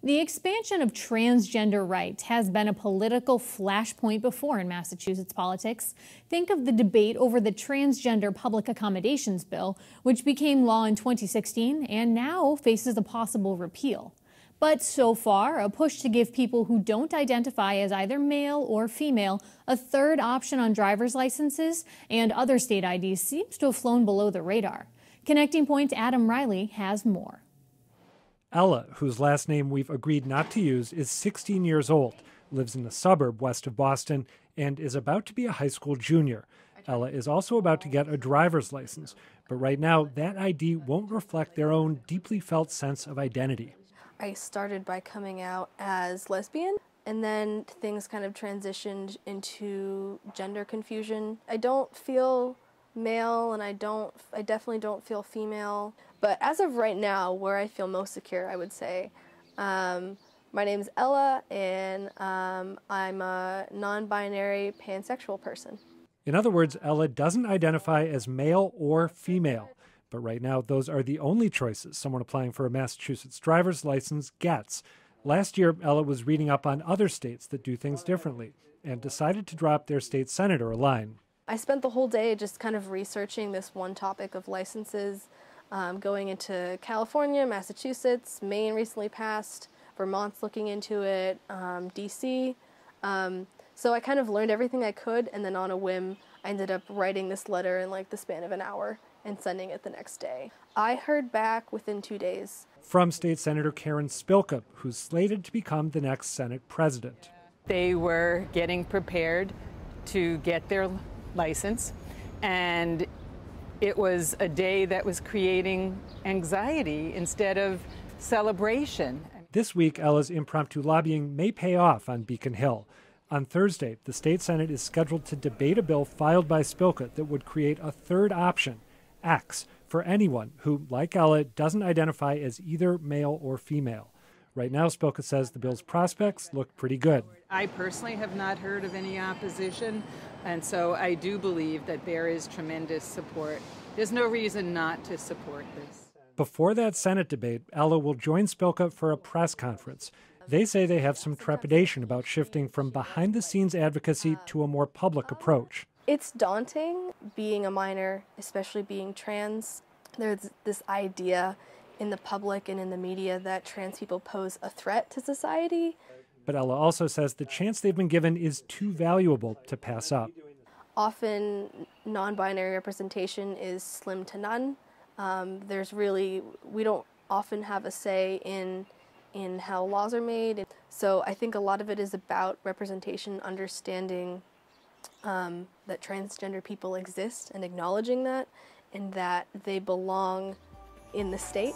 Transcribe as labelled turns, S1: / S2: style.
S1: The expansion of transgender rights has been a political flashpoint before in Massachusetts politics. Think of the debate over the Transgender Public Accommodations Bill, which became law in 2016 and now faces a possible repeal. But so far, a push to give people who don't identify as either male or female a third option on driver's licenses and other state IDs seems to have flown below the radar. Connecting Point's Adam Riley has more.
S2: Ella, whose last name we've agreed not to use, is 16 years old, lives in a suburb west of Boston, and is about to be a high school junior. Ella is also about to get a driver's license, but right now that ID won't reflect their own deeply felt sense of identity.
S3: I started by coming out as lesbian, and then things kind of transitioned into gender confusion. I don't feel male, and I definitely don't feel female. But as of right now, where I feel most secure, I would say, my name's Ella, and I'm a non-binary pansexual person.
S2: In other words, Ella doesn't identify as male or female. But right now, those are the only choices someone applying for a Massachusetts driver's license gets. Last year, Ella was reading up on other states that do things differently and decided to drop their state senator a line.
S3: I spent the whole day just kind of researching this one topic of licenses, going into California, Massachusetts, Maine recently passed, Vermont's looking into it, DC. So I kind of learned everything I could, and then on a whim, I ended up writing this letter in like the span of an hour and sending it the next day. I heard back within 2 days.
S2: From State Senator Karen Spilka, who's slated to become the next Senate president.
S4: They were getting prepared to get their license, and it was a day that was creating anxiety instead of celebration.
S2: This week, Ella's impromptu lobbying may pay off on Beacon Hill. On Thursday, the state Senate is scheduled to debate a bill filed by Spilka that would create a third option, X, for anyone who, like Ella, doesn't identify as either male or female. Right now, Spilka says the bill's prospects look pretty good.
S4: I personally have not heard of any opposition, and so I do believe that there is tremendous support. There's no reason not to support this.
S2: Before that Senate debate, Ella will join Spilka for a press conference. They say they have some trepidation about shifting from behind-the-scenes advocacy to a more public approach.
S3: It's daunting being a minor, especially being trans. There's this idea in the public and in the media that trans people pose a threat to society.
S2: But Ella also says the chance they've been given is too valuable to pass up.
S3: Often, non-binary representation is slim to none. We don't often have a say in how laws are made. So I think a lot of it is about representation, understanding that transgender people exist and acknowledging that, and that they belong in the state.